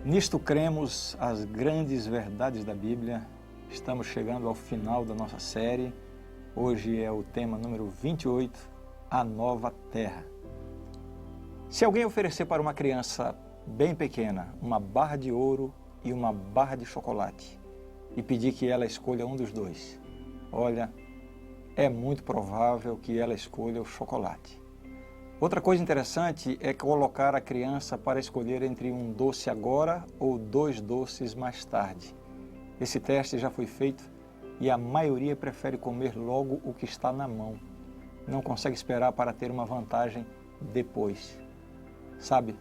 Nisto cremos as grandes verdades da Bíblia. Estamos chegando ao final da nossa série. Hoje é o tema número 28, a nova terra. Se alguém oferecer para uma criança bem pequena uma barra de ouro e uma barra de chocolate e pedir que ela escolha um dos dois, olha, é muito provável que ela escolha o chocolate. Outra coisa interessante é colocar a criança para escolher entre um doce agora ou dois doces mais tarde. Esse teste já foi feito e a maioria prefere comer logo o que está na mão. Não consegue esperar para ter uma vantagem depois. Sabe,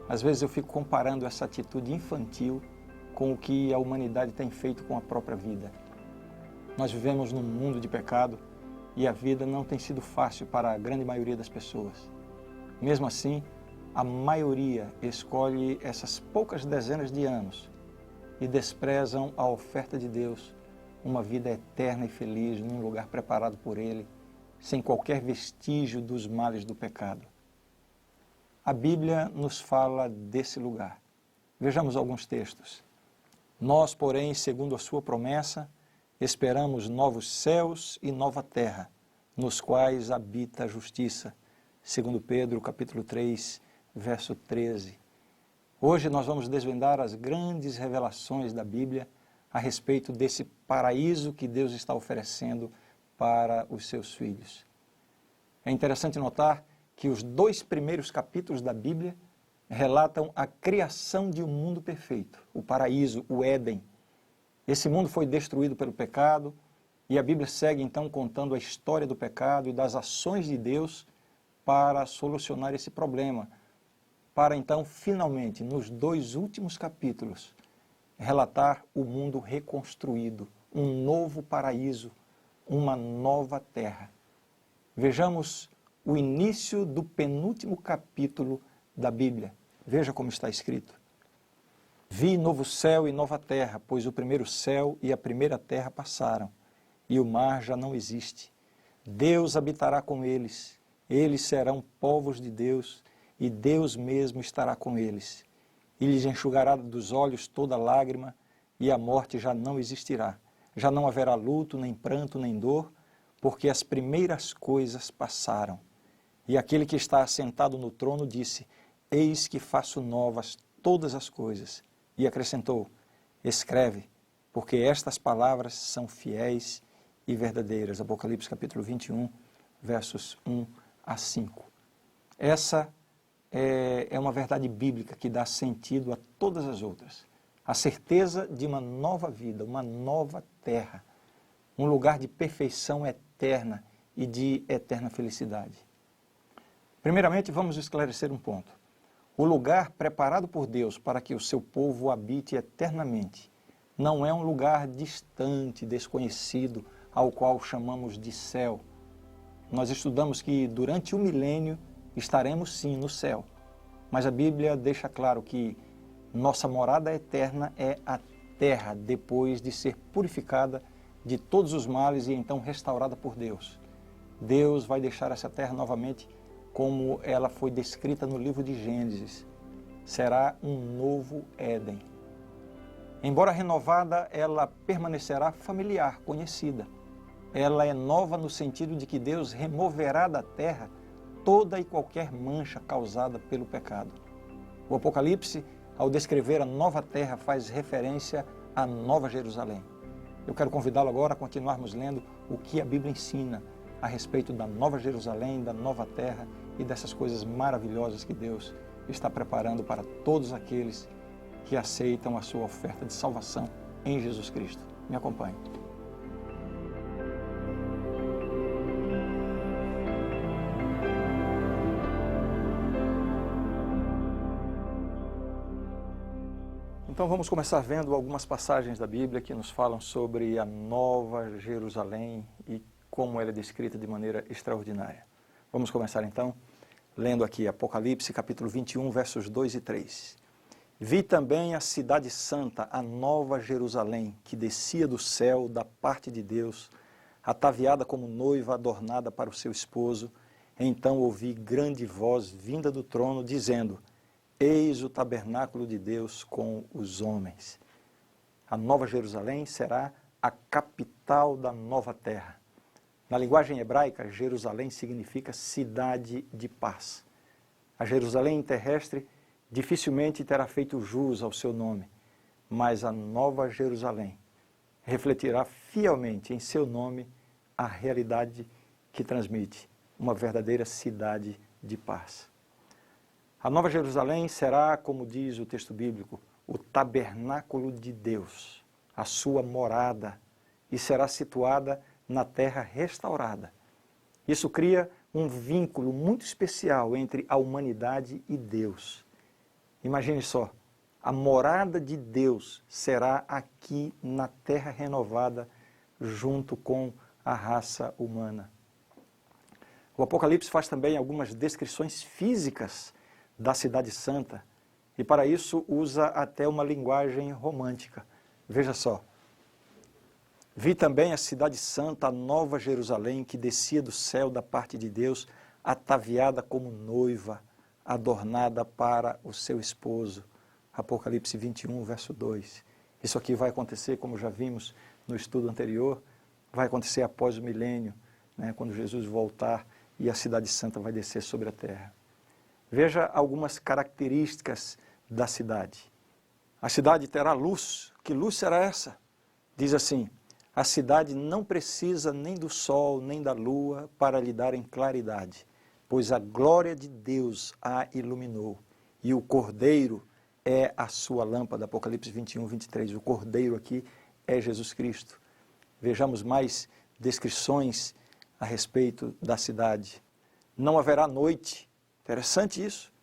às vezes eu fico comparando essa atitude infantil com o que a humanidade tem feito com a própria vida. Nós vivemos num mundo de pecado e a vida não tem sido fácil para a grande maioria das pessoas. Mesmo assim, a maioria escolhe essas poucas dezenas de anos e desprezam a oferta de Deus, uma vida eterna e feliz num lugar preparado por Ele, sem qualquer vestígio dos males do pecado. A Bíblia nos fala desse lugar. Vejamos alguns textos. Nós, porém, segundo a sua promessa, esperamos novos céus e nova terra, nos quais habita a justiça. Segundo Pedro, capítulo 3, verso 13. Hoje nós vamos desvendar as grandes revelações da Bíblia a respeito desse paraíso que Deus está oferecendo para os seus filhos. É interessante notar que os 2 primeiros capítulos da Bíblia relatam a criação de um mundo perfeito, o paraíso, o Éden. Esse mundo foi destruído pelo pecado e a Bíblia segue então contando a história do pecado e das ações de Deus para solucionar esse problema, para então, finalmente, nos 2 últimos capítulos, relatar o mundo reconstruído, um novo paraíso, uma nova terra. Vejamos o início do penúltimo capítulo da Bíblia. Veja como está escrito. Vi novo céu e nova terra, pois o primeiro céu e a primeira terra passaram, e o mar já não existe. Deus habitará com eles. Eles serão povos de Deus, e Deus mesmo estará com eles. E lhes enxugará dos olhos toda lágrima, e a morte já não existirá. Já não haverá luto, nem pranto, nem dor, porque as primeiras coisas passaram. E aquele que está assentado no trono disse, eis que faço novas todas as coisas. E acrescentou, escreve, porque estas palavras são fiéis e verdadeiras. Apocalipse capítulo 21, versos 1 a 5. Essa é uma verdade bíblica que dá sentido a todas as outras. A certeza de uma nova vida, uma nova terra, um lugar de perfeição eterna e de eterna felicidade. Primeiramente, vamos esclarecer um ponto. O lugar preparado por Deus para que o seu povo habite eternamente não é um lugar distante, desconhecido, ao qual chamamos de céu. Nós estudamos que durante o milênio estaremos sim no céu, mas a Bíblia deixa claro que nossa morada eterna é a terra depois de ser purificada de todos os males e então restaurada por Deus. Deus vai deixar essa terra novamente como ela foi descrita no livro de Gênesis. Será um novo Éden. Embora renovada, ela permanecerá familiar, conhecida. Ela é nova no sentido de que Deus removerá da terra toda e qualquer mancha causada pelo pecado. O Apocalipse, ao descrever a nova terra, faz referência à Nova Jerusalém. Eu quero convidá-lo agora a continuarmos lendo o que a Bíblia ensina a respeito da Nova Jerusalém, da nova terra e dessas coisas maravilhosas que Deus está preparando para todos aqueles que aceitam a sua oferta de salvação em Jesus Cristo. Me acompanhe. Então vamos começar vendo algumas passagens da Bíblia que nos falam sobre a Nova Jerusalém e como ela é descrita de maneira extraordinária. Vamos começar então lendo aqui Apocalipse capítulo 21, versos 2 e 3. Vi também a cidade santa, a Nova Jerusalém, que descia do céu da parte de Deus, ataviada como noiva adornada para o seu esposo. Então ouvi grande voz vinda do trono, dizendo, Eis o tabernáculo de Deus com os homens. A Nova Jerusalém será a capital da nova terra. Na linguagem hebraica, Jerusalém significa cidade de paz. A Jerusalém terrestre dificilmente terá feito jus ao seu nome, mas a Nova Jerusalém refletirá fielmente em seu nome a realidade que transmite uma verdadeira cidade de paz. A Nova Jerusalém será, como diz o texto bíblico, o tabernáculo de Deus, a sua morada, e será situada na terra restaurada. Isso cria um vínculo muito especial entre a humanidade e Deus. Imagine só, a morada de Deus será aqui na terra renovada, junto com a raça humana. O Apocalipse faz também algumas descrições físicas da Cidade Santa, e para isso usa até uma linguagem romântica. Veja só. Vi também a Cidade Santa, a Nova Jerusalém, que descia do céu da parte de Deus, ataviada como noiva, adornada para o seu esposo. Apocalipse 21, verso 2. Isso aqui vai acontecer, como já vimos no estudo anterior, vai acontecer após o milênio, né, quando Jesus voltar e a Cidade Santa vai descer sobre a terra. Veja algumas características da cidade. A cidade terá luz. Que luz será essa? Diz assim: a cidade não precisa nem do sol, nem da lua para lhe darem claridade, pois a glória de Deus a iluminou, e o Cordeiro é a sua lâmpada. Apocalipse 21, 23. O Cordeiro aqui é Jesus Cristo. Vejamos mais descrições a respeito da cidade. Não haverá noite. Interessante isso.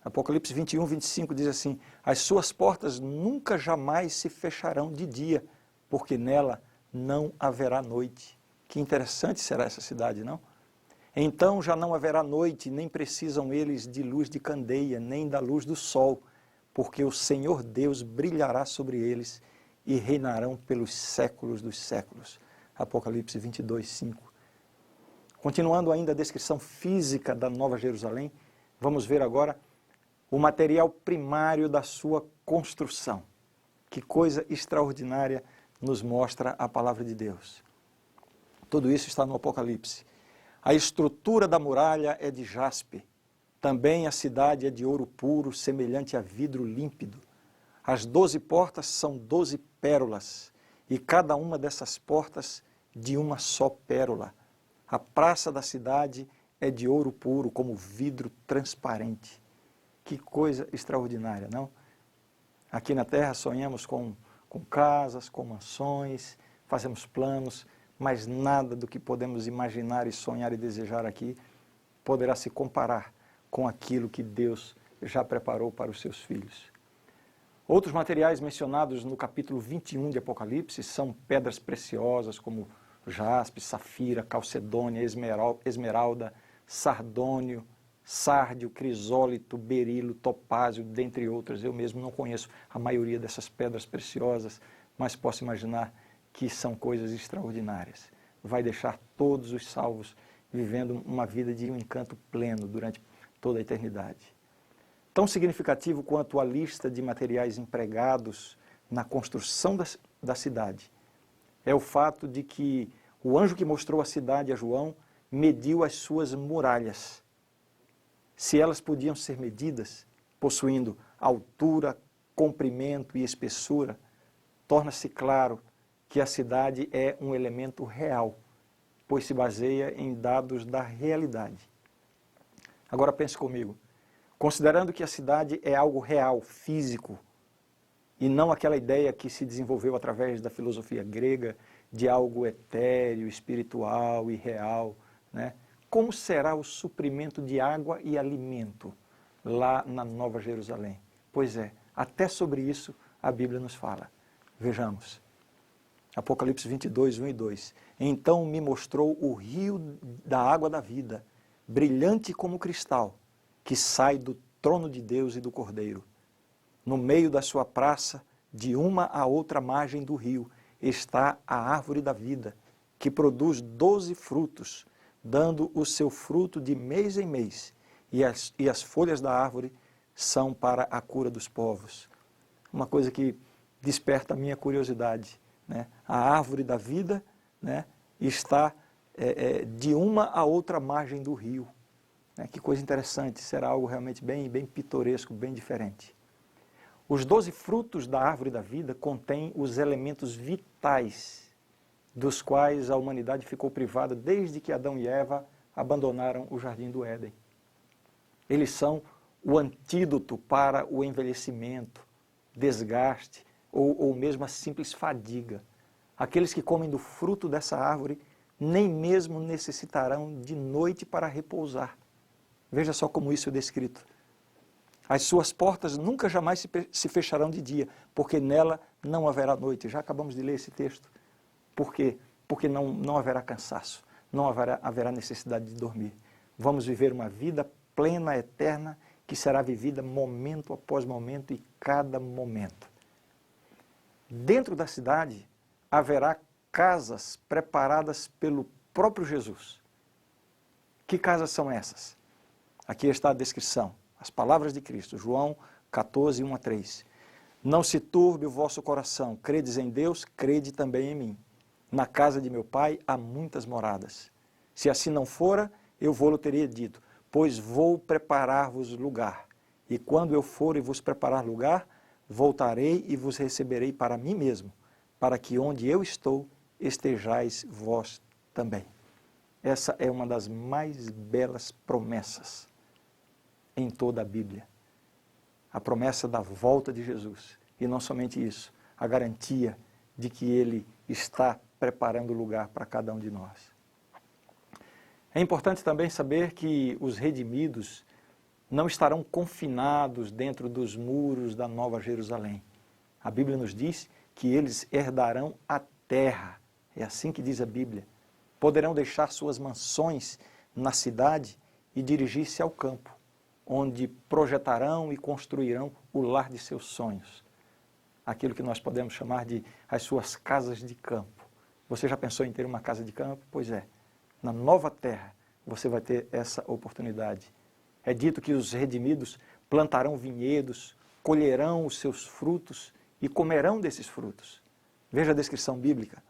Apocalipse 21, 25 diz assim: as suas portas nunca jamais se fecharão de dia, porque nela não haverá noite. Que interessante será essa cidade, não? Então já não haverá noite, nem precisam eles de luz de candeia, nem da luz do sol, porque o Senhor Deus brilhará sobre eles e reinarão pelos séculos dos séculos. Apocalipse 22, 5. Continuando ainda a descrição física da Nova Jerusalém, vamos ver agora o material primário da sua construção. Que coisa extraordinária nos mostra a palavra de Deus. Tudo isso está no Apocalipse. A estrutura da muralha é de jaspe. Também a cidade é de ouro puro, semelhante a vidro límpido. As 12 portas são 12 pérolas, e cada uma dessas portas de uma só pérola. A praça da cidade é de ouro puro, como vidro transparente. Que coisa extraordinária, não? Aqui na terra sonhamos com casas, com mansões, fazemos planos, mas nada do que podemos imaginar e sonhar e desejar aqui poderá se comparar com aquilo que Deus já preparou para os seus filhos. Outros materiais mencionados no capítulo 21 de Apocalipse são pedras preciosas como jaspe, safira, calcedônia, esmeralda, sardônio, sárdio, crisólito, berilo, topázio, dentre outras. Eu mesmo não conheço a maioria dessas pedras preciosas, mas posso imaginar que são coisas extraordinárias. Vai deixar todos os salvos vivendo uma vida de um encanto pleno durante toda a eternidade. Tão significativo quanto a lista de materiais empregados na construção da cidade é o fato de que o anjo que mostrou a cidade a João mediu as suas muralhas. Se elas podiam ser medidas, possuindo altura, comprimento e espessura, torna-se claro que a cidade é um elemento real, pois se baseia em dados da realidade. Agora pense comigo, considerando que a cidade é algo real, físico, e não aquela ideia que se desenvolveu através da filosofia grega de algo etéreo, espiritual e real, né? Como será o suprimento de água e alimento lá na Nova Jerusalém? Pois é, até sobre isso a Bíblia nos fala. Vejamos. Apocalipse 22, 1 e 2. Então me mostrou o rio da água da vida, brilhante como cristal, que sai do trono de Deus e do Cordeiro. No meio da sua praça, de uma a outra margem do rio, está a árvore da vida, que produz 12 frutos, dando o seu fruto de mês em mês, e as folhas da árvore são para a cura dos povos. Uma coisa que desperta a minha curiosidade, né? A árvore da vida, né, está de uma a outra margem do rio. Né? Que coisa interessante, será algo realmente bem pitoresco, bem diferente. Os 12 frutos da árvore da vida contêm os elementos vitais dos quais a humanidade ficou privada desde que Adão e Eva abandonaram o jardim do Éden. Eles são o antídoto para o envelhecimento, desgaste ou mesmo a simples fadiga. Aqueles que comem do fruto dessa árvore nem mesmo necessitarão de noite para repousar. Veja só como isso é descrito. As suas portas nunca jamais se fecharão de dia, porque nela não haverá noite. Já acabamos de ler esse texto. Por quê? Porque não haverá cansaço, não haverá necessidade de dormir. Vamos viver uma vida plena, eterna, que será vivida momento após momento e cada momento. Dentro da cidade haverá casas preparadas pelo próprio Jesus. Que casas são essas? Aqui está a descrição, as palavras de Cristo, João 14, 1 a 3. Não se turbe o vosso coração, credes em Deus, crede também em mim. Na casa de meu Pai há muitas moradas. Se assim não fora, eu vou-lo teria dito, pois vou preparar-vos lugar. E quando eu for e vos preparar lugar, voltarei e vos receberei para mim mesmo, para que onde eu estou, estejais vós também. Essa é uma das mais belas promessas em toda a Bíblia. A promessa da volta de Jesus. E não somente isso, a garantia de que Ele está preparando lugar para cada um de nós. É importante também saber que os redimidos não estarão confinados dentro dos muros da Nova Jerusalém. A Bíblia nos diz que eles herdarão a terra. É assim que diz a Bíblia. Poderão deixar suas mansões na cidade e dirigir-se ao campo, onde projetarão e construirão o lar de seus sonhos. Aquilo que nós podemos chamar de as suas casas de campo. Você já pensou em ter uma casa de campo? Pois é. Na nova terra você vai ter essa oportunidade. É dito que os redimidos plantarão vinhedos, colherão os seus frutos e comerão desses frutos. Veja a descrição bíblica.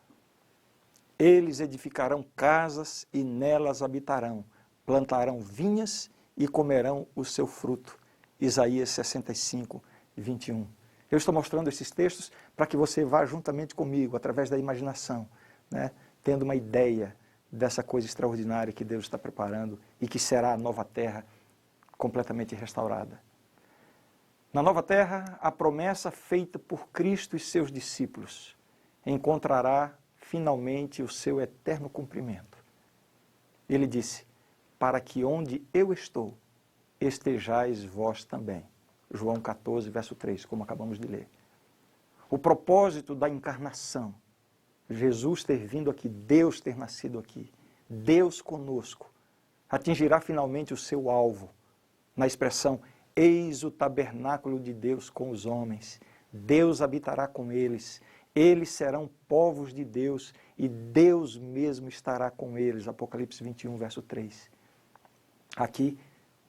Eles edificarão casas e nelas habitarão, plantarão vinhas e comerão o seu fruto. Isaías 65, 21. Eu estou mostrando esses textos para que você vá juntamente comigo, através da imaginação, né, tendo uma ideia dessa coisa extraordinária que Deus está preparando e que será a nova terra completamente restaurada. Na nova terra, a promessa feita por Cristo e seus discípulos encontrará finalmente o seu eterno cumprimento. Ele disse, para que onde eu estou, estejais vós também. João 14, verso 3, como acabamos de ler. O propósito da encarnação, Jesus ter vindo aqui, Deus ter nascido aqui, Deus conosco, atingirá finalmente o seu alvo, na expressão, eis o tabernáculo de Deus com os homens, Deus habitará com eles, eles serão povos de Deus e Deus mesmo estará com eles. Apocalipse 21, verso 3. Aqui,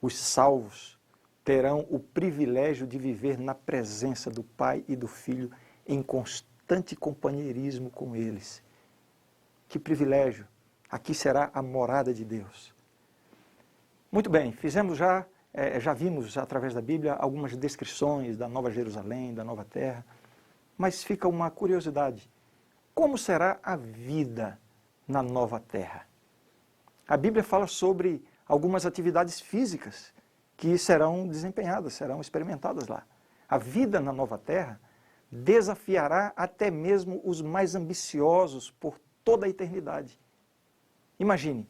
os salvos terão o privilégio de viver na presença do Pai e do Filho em constante companheirismo com eles. Que privilégio! Aqui será a morada de Deus. Muito bem, já vimos através da Bíblia algumas descrições da Nova Jerusalém, da Nova Terra, mas fica uma curiosidade. Como será a vida na Nova Terra? A Bíblia fala sobre algumas atividades físicas que serão desempenhadas, serão experimentadas lá. A vida na Nova Terra desafiará até mesmo os mais ambiciosos por toda a eternidade. Imagine,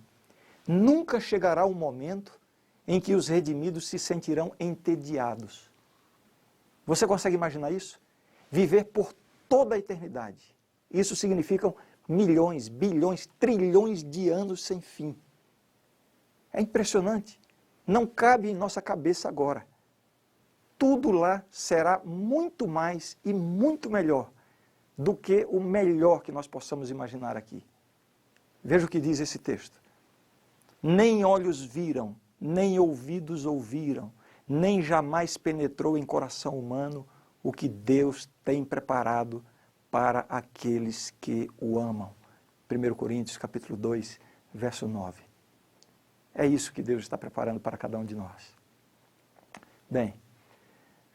nunca chegará um momento em que os redimidos se sentirão entediados. Você consegue imaginar isso? Viver por toda a eternidade. Isso significa milhões, bilhões, trilhões de anos sem fim. É impressionante. Não cabe em nossa cabeça agora. Tudo lá será muito mais e muito melhor do que o melhor que nós possamos imaginar aqui. Veja o que diz esse texto. Nem olhos viram, nem ouvidos ouviram, nem jamais penetrou em coração humano o que Deus tem preparado para aqueles que o amam. 1 Coríntios capítulo 2, verso 9. É isso que Deus está preparando para cada um de nós. Bem,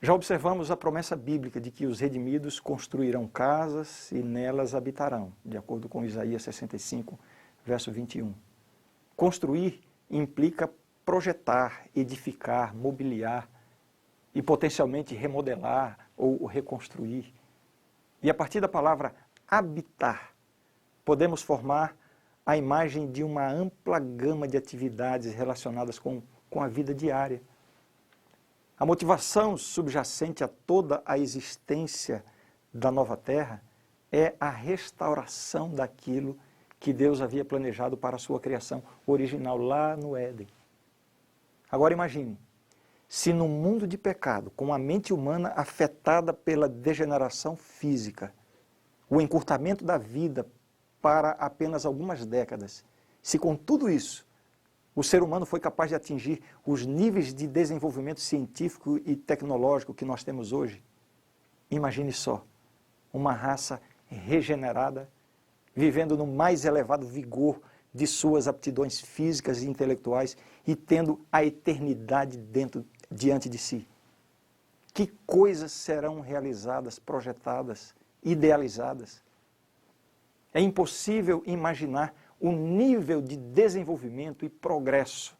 já observamos a promessa bíblica de que os redimidos construirão casas e nelas habitarão, de acordo com Isaías 65, verso 21. Construir implica projetar, edificar, mobiliar e potencialmente remodelar ou reconstruir. E a partir da palavra habitar, podemos formar a imagem de uma ampla gama de atividades relacionadas com a vida diária. A motivação subjacente a toda a existência da nova terra é a restauração daquilo que Deus havia planejado para a sua criação original lá no Éden. Agora imagine, se no mundo de pecado, com a mente humana afetada pela degeneração física, o encurtamento da vida para apenas algumas décadas, se com tudo isso o ser humano foi capaz de atingir os níveis de desenvolvimento científico e tecnológico que nós temos hoje, imagine só, uma raça regenerada, vivendo no mais elevado vigor de suas aptidões físicas e intelectuais e tendo a eternidade diante de si. Que coisas serão realizadas, projetadas, idealizadas? É impossível imaginar o nível de desenvolvimento e progresso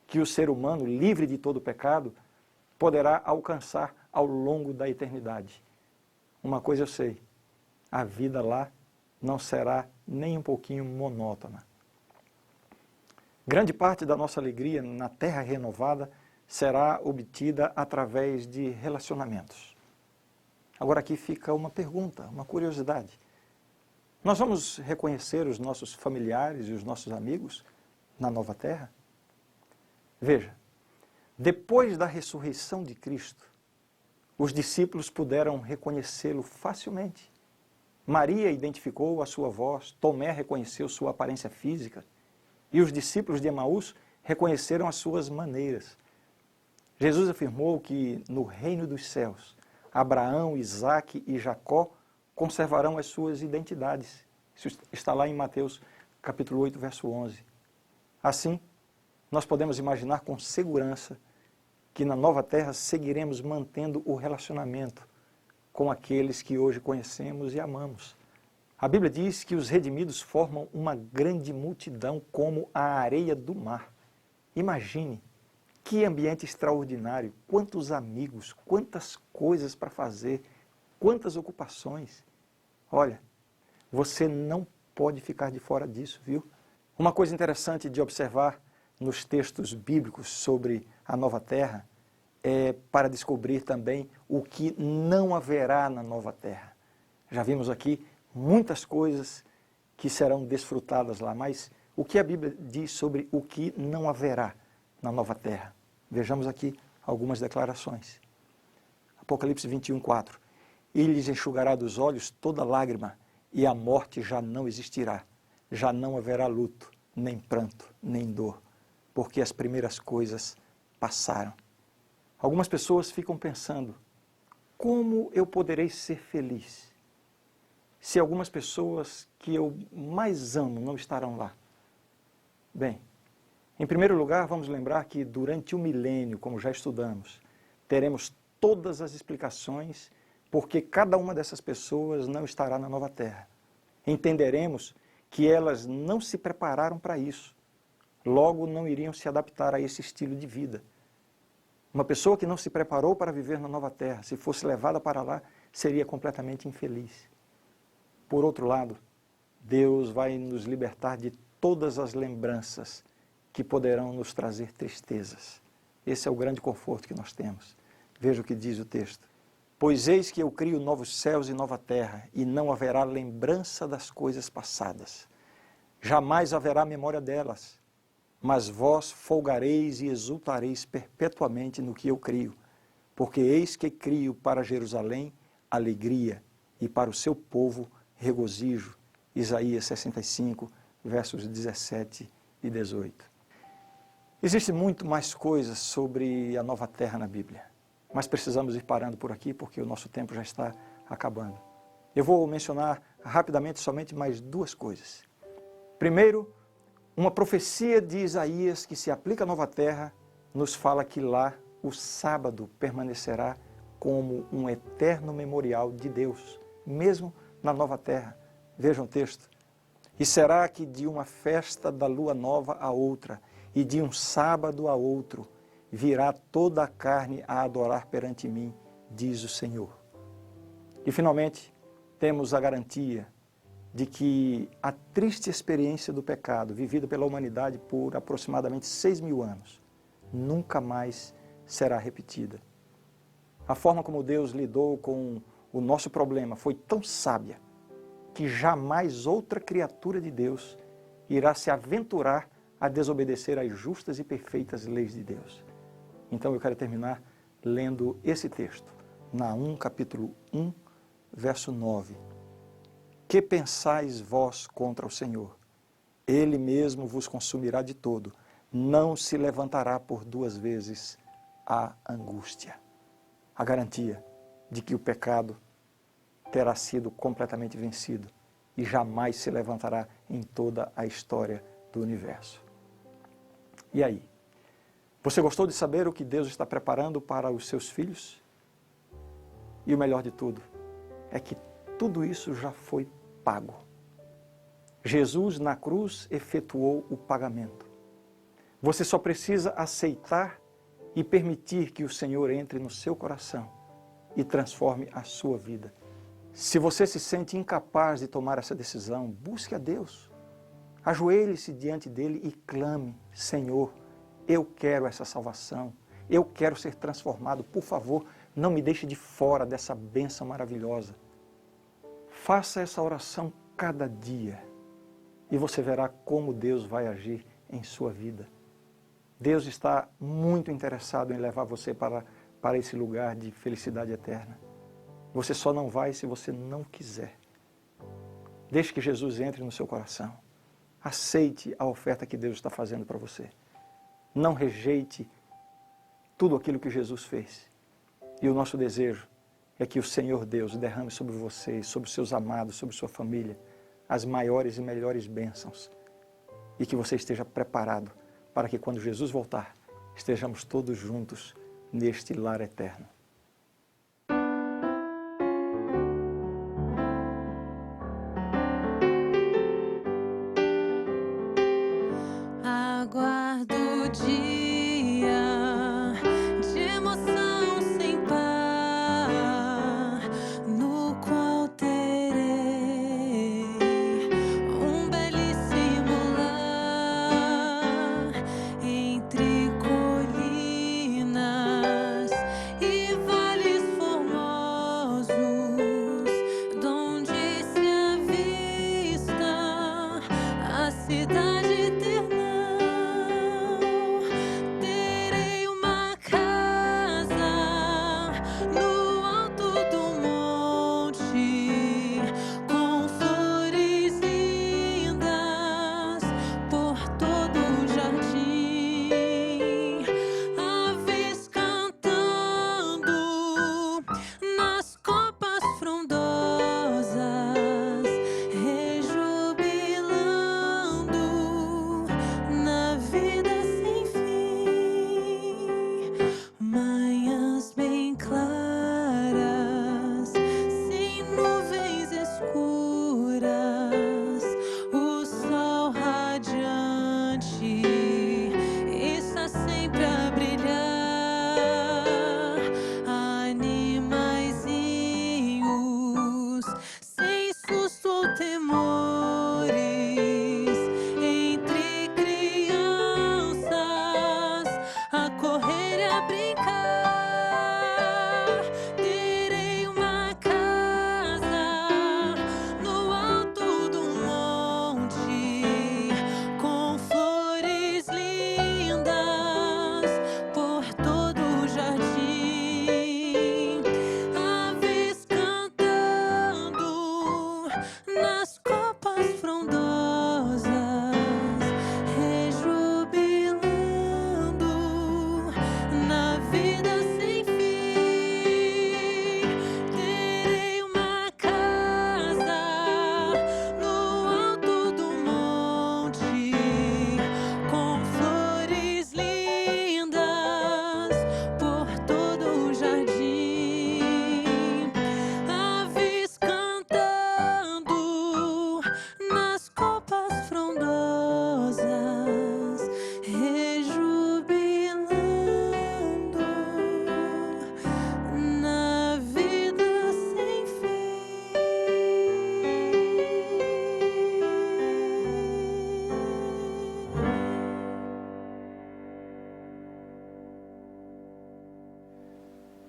que o ser humano, livre de todo pecado, poderá alcançar ao longo da eternidade. Uma coisa eu sei, a vida lá não será nem um pouquinho monótona. Grande parte da nossa alegria na terra renovada será obtida através de relacionamentos. Agora aqui fica uma pergunta, uma curiosidade. Nós vamos reconhecer os nossos familiares e os nossos amigos na nova terra? Veja, depois da ressurreição de Cristo, os discípulos puderam reconhecê-lo facilmente. Maria identificou a sua voz, Tomé reconheceu sua aparência física e os discípulos de Emaús reconheceram as suas maneiras. Jesus afirmou que no reino dos céus, Abraão, Isaque e Jacó conservarão as suas identidades. Isso está lá em Mateus capítulo 8, verso 11. Assim, nós podemos imaginar com segurança que na nova terra seguiremos mantendo o relacionamento com aqueles que hoje conhecemos e amamos. A Bíblia diz que os redimidos formam uma grande multidão como a areia do mar. Imagine, que ambiente extraordinário, quantos amigos, quantas coisas para fazer, quantas ocupações. Olha, você não pode ficar de fora disso, viu? Uma coisa interessante de observar nos textos bíblicos sobre a nova terra é para descobrir também o que não haverá na nova terra. Já vimos aqui muitas coisas que serão desfrutadas lá, mas o que a Bíblia diz sobre o que não haverá na nova terra? Vejamos aqui algumas declarações. Apocalipse 21, 4. Ele lhes enxugará dos olhos toda lágrima, e a morte já não existirá. Já não haverá luto, nem pranto, nem dor, porque as primeiras coisas passaram. Algumas pessoas ficam pensando, como eu poderei ser feliz se algumas pessoas que eu mais amo não estarão lá? Bem, em primeiro lugar, vamos lembrar que durante o milênio, como já estudamos, teremos todas as explicações porque cada uma dessas pessoas não estará na nova terra. Entenderemos que elas não se prepararam para isso, logo não iriam se adaptar a esse estilo de vida. Uma pessoa que não se preparou para viver na nova terra, se fosse levada para lá, seria completamente infeliz. Por outro lado, Deus vai nos libertar de todas as lembranças que poderão nos trazer tristezas. Esse é o grande conforto que nós temos. Veja o que diz o texto. Pois eis que eu crio novos céus e nova terra, e não haverá lembrança das coisas passadas. Jamais haverá memória delas. Mas vós folgareis e exultareis perpetuamente no que eu crio, porque eis que crio para Jerusalém alegria, e para o seu povo regozijo. Isaías 65, versos 17 e 18. Existe muito mais coisas sobre a nova terra na Bíblia, mas precisamos ir parando por aqui porque o nosso tempo já está acabando. Eu vou mencionar rapidamente somente mais duas coisas. Primeiro, uma profecia de Isaías que se aplica à nova terra nos fala que lá o sábado permanecerá como um eterno memorial de Deus, mesmo na nova terra. Vejam o texto. E será que de uma festa da lua nova a outra, e de um sábado a outro, virá toda a carne a adorar perante mim, diz o Senhor. E finalmente, temos a garantia de que a triste experiência do pecado, vivida pela humanidade por aproximadamente 6.000 anos, nunca mais será repetida. A forma como Deus lidou com o nosso problema foi tão sábia que jamais outra criatura de Deus irá se aventurar a desobedecer às justas e perfeitas leis de Deus. Então eu quero terminar lendo esse texto, Naum capítulo 1, verso 9. Que pensais vós contra o Senhor? Ele mesmo vos consumirá de todo, não se levantará por duas vezes a angústia. A garantia de que o pecado terá sido completamente vencido e jamais se levantará em toda a história do universo. E aí? Você gostou de saber o que Deus está preparando para os seus filhos? E o melhor de tudo é que tudo isso já foi pago. Jesus na cruz efetuou o pagamento. Você só precisa aceitar e permitir que o Senhor entre no seu coração e transforme a sua vida. Se você se sente incapaz de tomar essa decisão, busque a Deus. Ajoelhe-se diante dele e clame: Senhor, eu quero essa salvação, eu quero ser transformado, por favor, não me deixe de fora dessa bênção maravilhosa. Faça essa oração cada dia e você verá como Deus vai agir em sua vida. Deus está muito interessado em levar você para esse lugar de felicidade eterna. Você só não vai se você não quiser. Deixe que Jesus entre no seu coração. Aceite a oferta que Deus está fazendo para você. Não rejeite tudo aquilo que Jesus fez. E o nosso desejo é que o Senhor Deus derrame sobre você, sobre seus amados, sobre sua família, as maiores e melhores bênçãos. E que você esteja preparado para que quando Jesus voltar, estejamos todos juntos neste lar eterno. Aguardo o dia de emoção sem par, no qual terei um belíssimo lar entre colinas e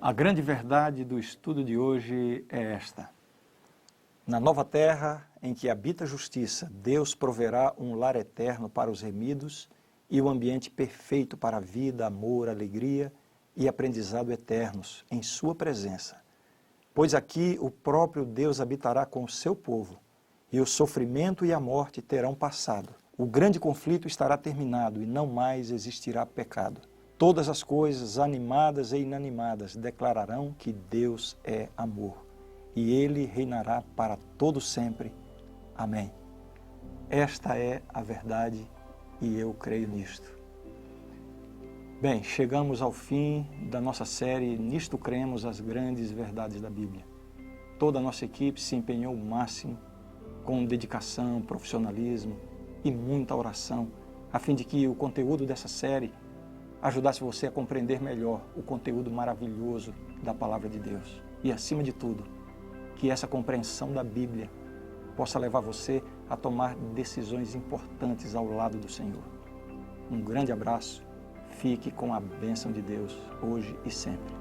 A grande verdade do estudo de hoje é esta: na nova terra em que habita a justiça, Deus proverá um lar eterno para os remidos e o ambiente perfeito para a vida, amor, alegria e aprendizado eternos em sua presença. Pois aqui o próprio Deus habitará com o seu povo, e o sofrimento e a morte terão passado. O grande conflito estará terminado e não mais existirá pecado. Todas as coisas, animadas e inanimadas, declararão que Deus é amor, e Ele reinará para todo sempre. Amém. Esta é a verdade e eu creio nisto. Bem, chegamos ao fim da nossa série Nisto Cremos, as grandes verdades da Bíblia. Toda a nossa equipe se empenhou o máximo, com dedicação, profissionalismo e muita oração, a fim de que o conteúdo dessa série ajudasse você a compreender melhor o conteúdo maravilhoso da Palavra de Deus. E, acima de tudo, que essa compreensão da Bíblia possa levar você a tomar decisões importantes ao lado do Senhor. Um grande abraço, fique com a bênção de Deus, hoje e sempre.